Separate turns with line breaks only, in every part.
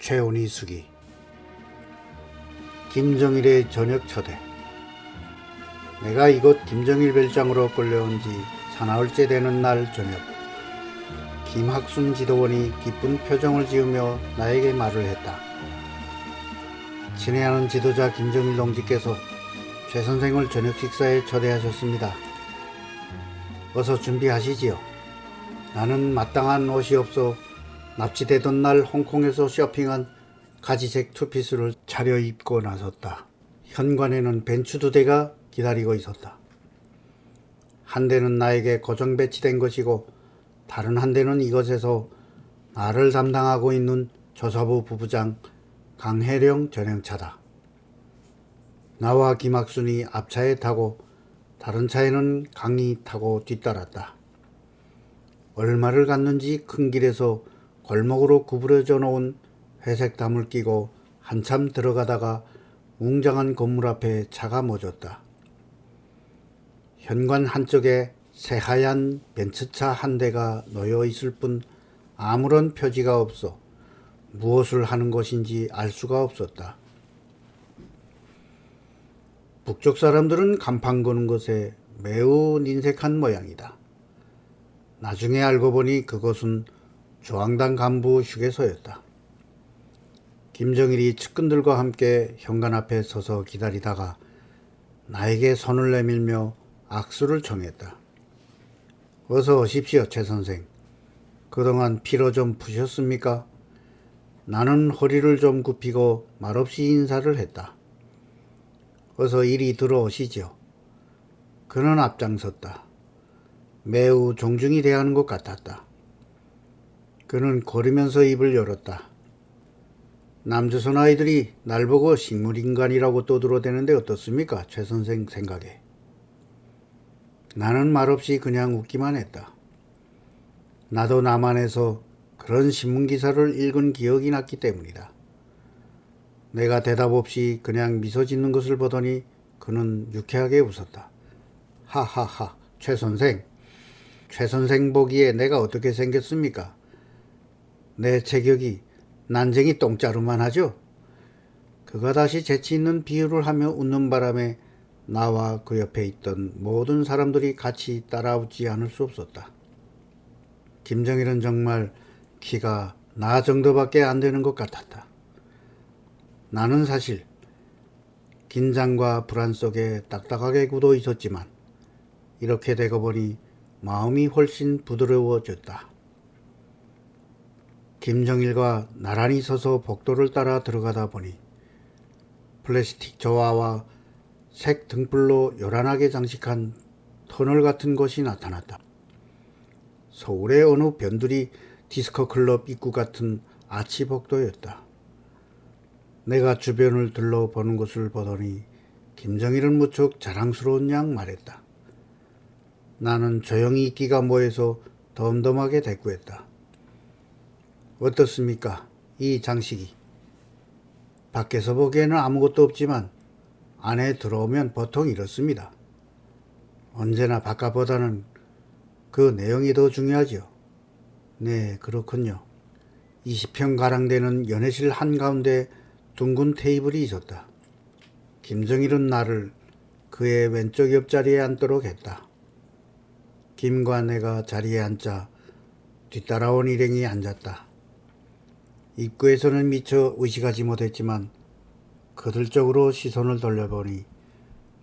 최훈이 수기 김정일의 저녁 초대. 내가 이곳 김정일 별장으로 끌려온 지 사나흘째 되는 날 저녁, 김학순 지도원이 기쁜 표정을 지으며 나에게 말을 했다. 친애하는 지도자 김정일 동지께서 최 선생을 저녁 식사에 초대하셨습니다. 어서 준비하시지요. 나는 마땅한 옷이 없어 납치되던 날 홍콩에서 쇼핑한 가지색 투피스를 차려입고 나섰다. 현관에는 벤츠 2대가 기다리고 있었다. 한 대는 나에게 고정 배치된 것이고 다른 한 대는 이것에서 나를 담당하고 있는 조사부 부부장 강혜령 전행차다. 나와 김학순이 앞차에 타고 다른 차에는 강이 타고 뒤따랐다. 얼마를 갔는지 큰 길에서 골목으로 구부러져 놓은 회색 담을 끼고 한참 들어가다가 웅장한 건물 앞에 차가 멈췄다. 현관 한쪽에 새하얀 벤츠차 한 대가 놓여 있을 뿐 아무런 표지가 없어 무엇을 하는 것인지 알 수가 없었다. 북쪽 사람들은 간판 거는 것에 매우 인색한 모양이다. 나중에 알고 보니 그것은 저항당 간부 휴게소였다. 김정일이 측근들과 함께 현관 앞에 서서 기다리다가 나에게 손을 내밀며 악수를 청했다. 어서 오십시오, 최 선생. 그동안 피로 좀 푸셨습니까? 나는 허리를 좀 굽히고 말없이 인사를 했다. 어서 이리 들어오시죠. 그는 앞장섰다. 매우 존중이 대하는 것 같았다. 그는 걸으면서 입을 열었다. 남조선 아이들이 날 보고 식물인간이라고 떠들어대는데 어떻습니까? 최 선생 생각에. 나는 말없이 그냥 웃기만 했다. 나도 남한에서 그런 신문기사를 읽은 기억이 났기 때문이다. 내가 대답 없이 그냥 미소 짓는 것을 보더니 그는 유쾌하게 웃었다. 하하하, 최 선생. 최 선생 보기에 내가 어떻게 생겼습니까? 내 체격이 난쟁이 똥자루만 하죠? 그가 다시 재치 있는 비유를 하며 웃는 바람에 나와 그 옆에 있던 모든 사람들이 같이 따라 웃지 않을 수 없었다. 김정일은 정말 키가 나 정도밖에 안 되는 것 같았다. 나는 사실 긴장과 불안 속에 딱딱하게 굳어 있었지만 이렇게 되고 보니 마음이 훨씬 부드러워졌다. 김정일과 나란히 서서 복도를 따라 들어가다 보니 플라스틱 조화와 색 등불로 요란하게 장식한 터널 같은 곳이 나타났다. 서울의 어느 변두리 디스코 클럽 입구 같은 아치 복도였다. 내가 주변을 둘러보는 것을 보더니 김정일은 무척 자랑스러운 양 말했다. 나는 조용히 있기가 뭐해서 덤덤하게 대꾸했다. 어떻습니까? 이 장식이. 밖에서 보기에는 아무것도 없지만 안에 들어오면 보통 이렇습니다. 언제나 바깥보다는 그 내용이 더 중요하죠. 네, 그렇군요. 20평가량 되는 연회실 한가운데 둥근 테이블이 있었다. 김정일은 나를 그의 왼쪽 옆자리에 앉도록 했다. 김과 내가 자리에 앉자 뒤따라온 일행이 앉았다. 입구에서는 미처 의식하지 못했지만 그들 쪽으로 시선을 돌려보니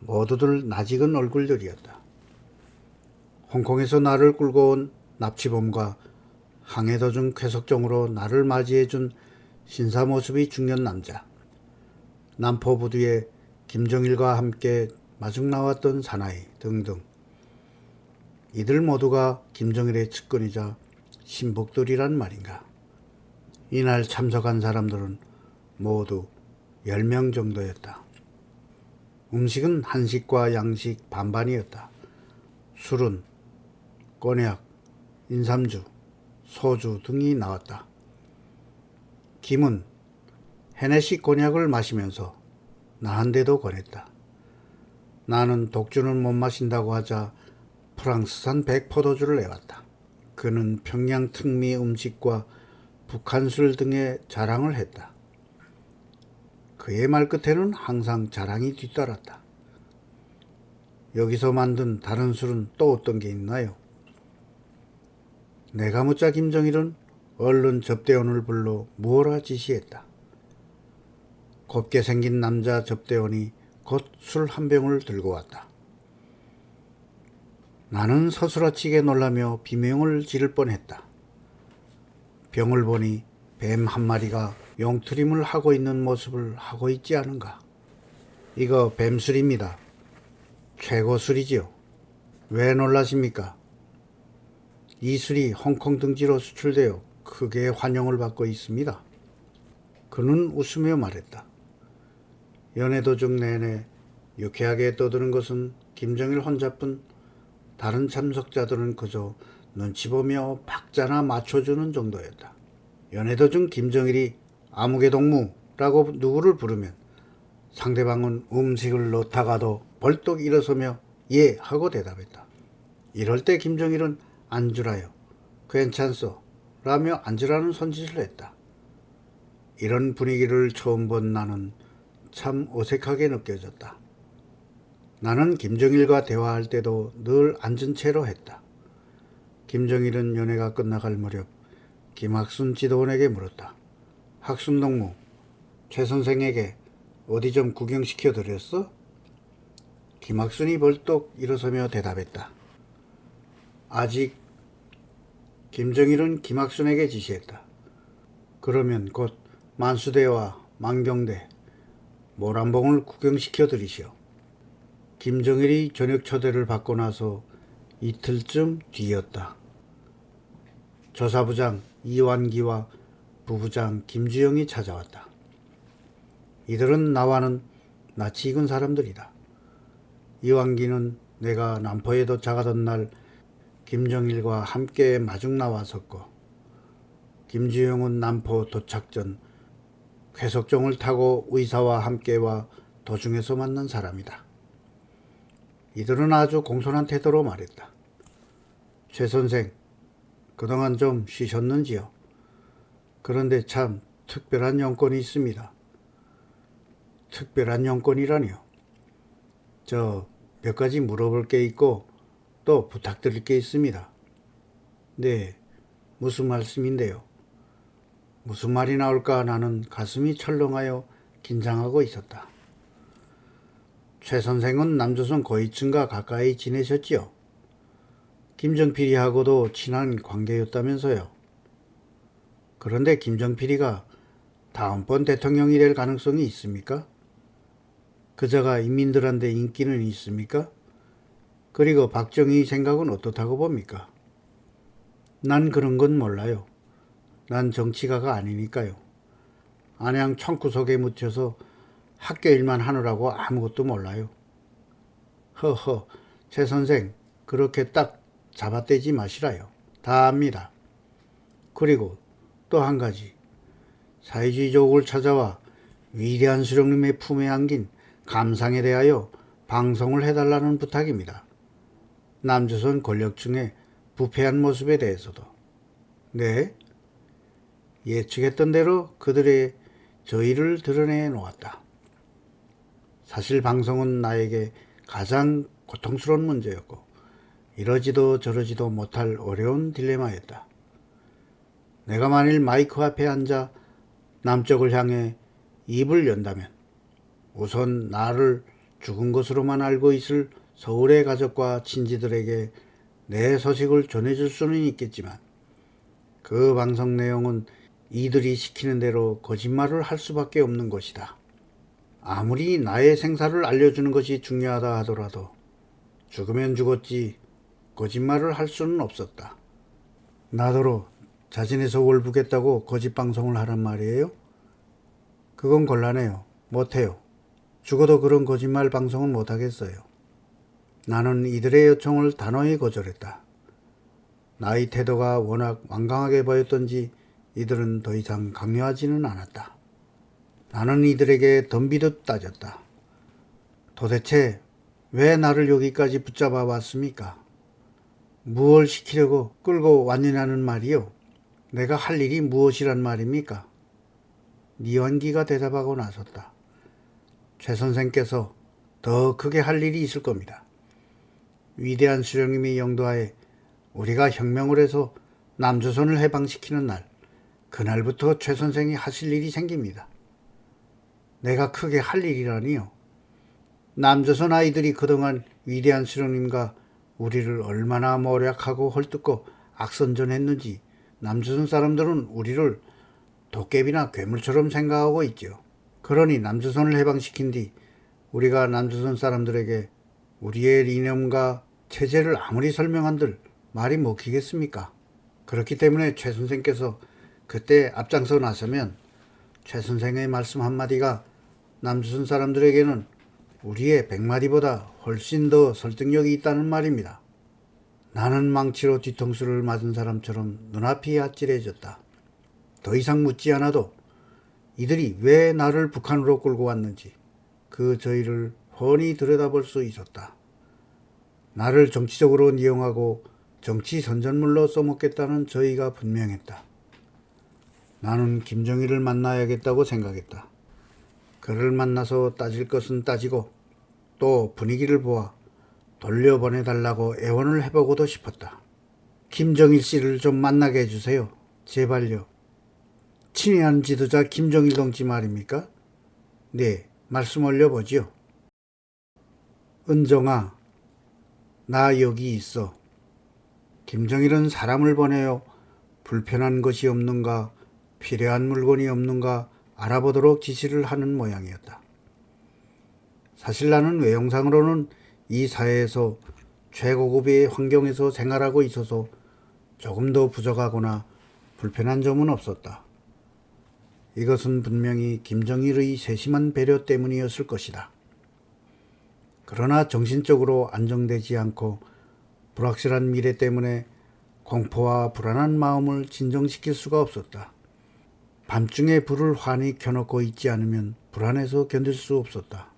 모두들 낯익은 얼굴들이었다. 홍콩에서 나를 끌고 온 납치범과 항해도중 쾌속종으로 나를 맞이해준 신사 모습이 중년 남자, 남포부두에 김정일과 함께 마중 나왔던 사나이 등등. 이들 모두가 김정일의 측근이자 신복들이란 말인가. 이날 참석한 사람들은 모두 10명 정도였다. 음식은 한식과 양식 반반이었다. 술은 꼬냑, 인삼주, 소주 등이 나왔다. 김은 헤네시 꼬냑을 마시면서 나한테도 권했다. 나는 독주는 못 마신다고 하자 프랑스산 백포도주를 내왔다. 그는 평양 특미 음식과 북한술 등의 자랑을 했다. 그의 말끝에는 항상 자랑이 뒤따랐다. 여기서 만든 다른 술은 또 어떤 게 있나요? 내가 묻자 김정일은 얼른 접대원을 불러 무어라 지시했다. 곱게 생긴 남자 접대원이 곧 술 한 병을 들고 왔다. 나는 서스라치게 놀라며 비명을 지를 뻔했다. 병을 보니 뱀 한 마리가 용트림을 하고 있는 모습을 하고 있지 않은가. 이거 뱀술입니다. 최고 술이지요. 왜 놀라십니까? 이 술이 홍콩 등지로 수출되어 크게 환영을 받고 있습니다. 그는 웃으며 말했다. 연애 도중 내내 유쾌하게 떠드는 것은 김정일 혼자뿐 다른 참석자들은 그저 눈치 보며 박자나 맞춰주는 정도였다. 연애 도중 김정일이 아무개 동무라고 누구를 부르면 상대방은 음식을 놓다가도 벌떡 일어서며 예 하고 대답했다. 이럴 때 김정일은 앉으라요. 괜찮소 라며 앉으라는 손짓을 했다. 이런 분위기를 처음 본 나는 참 어색하게 느껴졌다. 나는 김정일과 대화할 때도 늘 앉은 채로 했다. 김정일은 연회가 끝나갈 무렵 김학순 지도원에게 물었다. 학순 동무, 최 선생에게 어디 좀 구경시켜 드렸어? 김학순이 벌떡 일어서며 대답했다. 아직. 김정일은 김학순에게 지시했다. 그러면 곧 만수대와 만경대, 모란봉을 구경시켜 드리시오. 김정일이 저녁 초대를 받고 나서 이틀쯤 뒤였다. 조사부장 이완기와 부부장 김주영이 찾아왔다. 이들은 나와는 낯이 익은 사람들이다. 이완기는 내가 남포에 도착하던 날 김정일과 함께 마중 나왔었고, 김주영은 남포 도착 전 회석종을 타고 의사와 함께 와 도중에서 만난 사람이다. 이들은 아주 공손한 태도로 말했다. 최 선생, 그동안 좀 쉬셨는지요? 그런데 참 특별한 용건이 있습니다. 특별한 용건이라니요? 저 몇 가지 물어볼 게 있고 또 부탁드릴 게 있습니다. 네, 무슨 말씀인데요? 무슨 말이 나올까 나는 가슴이 철렁하여 긴장하고 있었다. 최 선생은 남조선 고위층과 가까이 지내셨지요? 김정필이하고도 친한 관계였다면서요? 그런데 김정필이가 다음번 대통령이 될 가능성이 있습니까? 그자가 인민들한테 인기는 있습니까? 그리고 박정희 생각은 어떻다고 봅니까? 난 그런 건 몰라요. 난 정치가가 아니니까요. 안양 총구석에 묻혀서 학교 일만 하느라고 아무것도 몰라요. 허허, 최 선생, 그렇게 딱 잡아떼지 마시라요. 다 압니다. 그리고 또 한 가지, 사회주의 조국을 찾아와 위대한 수령님의 품에 안긴 감상에 대하여 방송을 해달라는 부탁입니다. 남조선 권력층의 부패한 모습에 대해서도. 네, 예측했던 대로 그들의 저의를 드러내 놓았다. 사실 방송은 나에게 가장 고통스러운 문제였고 이러지도 저러지도 못할 어려운 딜레마였다. 내가 만일 마이크 앞에 앉아 남쪽을 향해 입을 연다면 우선 나를 죽은 것으로만 알고 있을 서울의 가족과 친지들에게 내 소식을 전해줄 수는 있겠지만 그 방송 내용은 이들이 시키는 대로 거짓말을 할 수밖에 없는 것이다. 아무리 나의 생사를 알려주는 것이 중요하다 하더라도 죽으면 죽었지 거짓말을 할 수는 없었다. 나더러 자진해서 월북했다고 거짓 방송을 하란 말이에요? 그건 곤란해요. 못해요. 죽어도 그런 거짓말 방송은 못하겠어요. 나는 이들의 요청을 단호히 거절했다. 나의 태도가 워낙 완강하게 보였던지 이들은 더 이상 강요하지는 않았다. 나는 이들에게 덤비듯 따졌다. 도대체 왜 나를 여기까지 붙잡아 왔습니까? 무얼 시키려고 끌고 왔느냐는 말이요. 내가 할 일이 무엇이란 말입니까? 니완기가 대답하고 나섰다. 최 선생께서 더 크게 할 일이 있을 겁니다. 위대한 수령님이 영도하에 우리가 혁명을 해서 남조선을 해방시키는 날, 그날부터 최 선생이 하실 일이 생깁니다. 내가 크게 할 일이라니요. 남조선 아이들이 그동안 위대한 수령님과 우리를 얼마나 모략하고 헐뜯고 악선전했는지 남조선 사람들은 우리를 도깨비나 괴물처럼 생각하고 있지요. 그러니 남조선을 해방시킨 뒤 우리가 남조선 사람들에게 우리의 이념과 체제를 아무리 설명한들 말이 먹히겠습니까? 그렇기 때문에 최 선생께서 그때 앞장서 나서면 최 선생의 말씀 한마디가 남조선 사람들에게는 우리의 100마디보다 훨씬 더 설득력이 있다는 말입니다. 나는 망치로 뒤통수를 맞은 사람처럼 눈앞이 아찔해졌다. 더 이상 묻지 않아도 이들이 왜 나를 북한으로 끌고 왔는지 그 저희를 훤히 들여다볼 수 있었다. 나를 정치적으로 이용하고 정치 선전물로 써먹겠다는 저희가 분명했다. 나는 김정일을 만나야겠다고 생각했다. 그를 만나서 따질 것은 따지고 또 분위기를 보아 돌려보내달라고 애원을 해보고도 싶었다. 김정일 씨를 좀 만나게 해주세요. 제발요. 친애하는 지도자 김정일 동지 말입니까? 네, 말씀 올려보지요. 은정아, 나 여기 있어. 김정일은 사람을 보내어 불편한 것이 없는가, 필요한 물건이 없는가 알아보도록 지시를 하는 모양이었다. 사실 나는 외형상으로는 이 사회에서 최고급의 환경에서 생활하고 있어서 조금 더 부족하거나 불편한 점은 없었다. 이것은 분명히 김정일의 세심한 배려 때문이었을 것이다. 그러나 정신적으로 안정되지 않고 불확실한 미래 때문에 공포와 불안한 마음을 진정시킬 수가 없었다. 밤중에 불을 환히 켜놓고 있지 않으면 불안해서 견딜 수 없었다.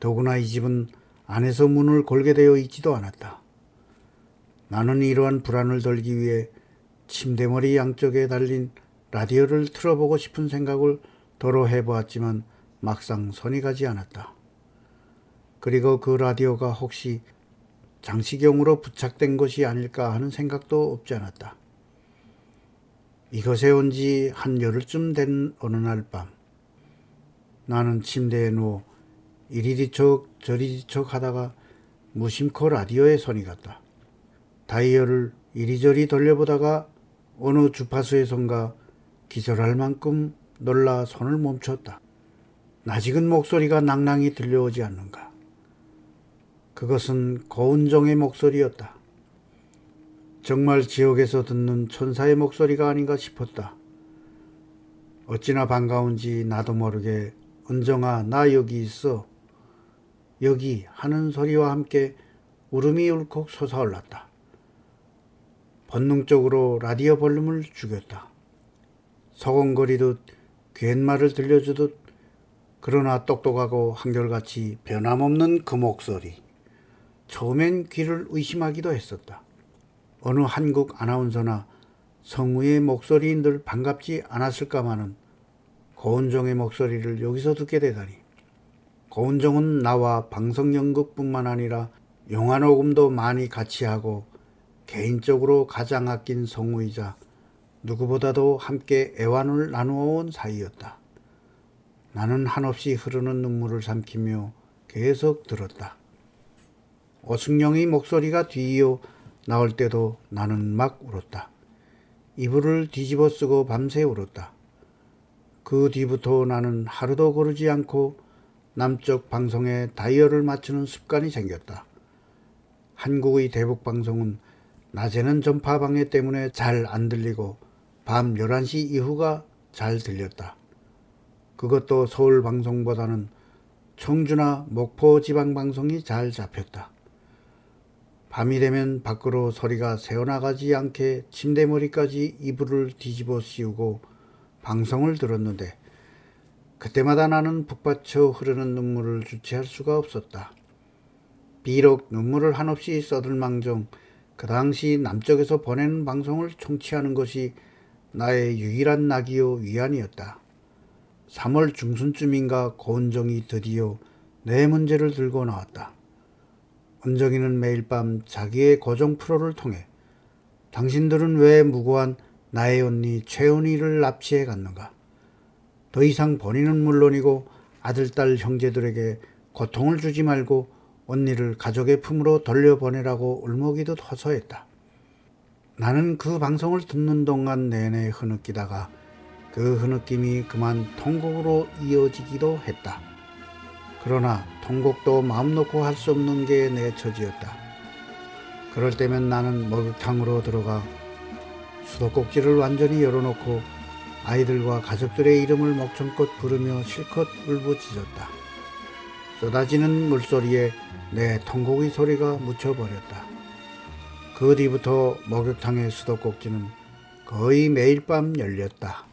더구나 이 집은 안에서 문을 걸게 되어 있지도 않았다. 나는 이러한 불안을 덜기 위해 침대머리 양쪽에 달린 라디오를 틀어보고 싶은 생각을 도로 해보았지만 막상 손이 가지 않았다. 그리고 그 라디오가 혹시 장시경으로 부착된 것이 아닐까 하는 생각도 없지 않았다. 이것에 온 지 한 열흘쯤 된 어느 날 밤, 나는 침대에 누워 이리 뒤척 저리 뒤척 하다가 무심코 라디오에 손이 갔다. 다이얼을 이리저리 돌려보다가 어느 주파수에선가 기절할 만큼 놀라 손을 멈췄다. 낯익은 목소리가 낭낭히 들려오지 않는가. 그것은 고은정의 목소리였다. 정말 지옥에서 듣는 천사의 목소리가 아닌가 싶었다. 어찌나 반가운지 나도 모르게 은정아, 나 여기 있어. 여기 하는 소리와 함께 울음이 울컥 솟아올랐다. 본능적으로 라디오 볼륨을 죽였다. 서걱거리듯 귓말을 들려주듯 그러나 똑똑하고 한결같이 변함없는 그 목소리. 처음엔 귀를 의심하기도 했었다. 어느 한국 아나운서나 성우의 목소리인들 반갑지 않았을까마는 고은정의 목소리를 여기서 듣게 되다니. 고은정은 나와 방송연극뿐만 아니라 영화 녹음도 많이 같이 하고 개인적으로 가장 아낀 성우이자 누구보다도 함께 애완을 나누어온 사이였다. 나는 한없이 흐르는 눈물을 삼키며 계속 들었다. 오승영의 목소리가 뒤이어 나올 때도 나는 막 울었다. 이불을 뒤집어 쓰고 밤새 울었다. 그 뒤부터 나는 하루도 거르지 않고 남쪽 방송에 다이얼을 맞추는 습관이 생겼다. 한국의 대북방송은 낮에는 전파 방해 때문에 잘 안 들리고 밤 11시 이후가 잘 들렸다. 그것도 서울 방송보다는 청주나 목포 지방 방송이 잘 잡혔다. 밤이 되면 밖으로 소리가 새어나가지 않게 침대머리까지 이불을 뒤집어 씌우고 방송을 들었는데 그때마다 나는 북받쳐 흐르는 눈물을 주체할 수가 없었다. 비록 눈물을 한없이 써들망정 그 당시 남쪽에서 보내는 방송을 청취하는 것이 나의 유일한 낙이요 위안이었다. 3월 중순쯤인가 고은정이 드디어 내 문제를 들고 나왔다. 은정이는 매일 밤 자기의 고정 프로를 통해 당신들은 왜 무고한 나의 언니 최은희를 납치해 갔는가? 더 이상 본인은 물론이고 아들, 딸, 형제들에게 고통을 주지 말고 언니를 가족의 품으로 돌려보내라고 울먹이듯 호소했다. 나는 그 방송을 듣는 동안 내내 흐느끼다가 그 흐느낌이 그만 통곡으로 이어지기도 했다. 그러나 통곡도 마음 놓고 할 수 없는 게 내 처지였다. 그럴 때면 나는 목욕탕으로 들어가 수도꼭지를 완전히 열어놓고 아이들과 가족들의 이름을 목청껏 부르며 실컷 울부짖었다. 쏟아지는 물소리에 내 통곡의 소리가 묻혀버렸다. 그 뒤부터 목욕탕의 수도꼭지는 거의 매일 밤 열렸다.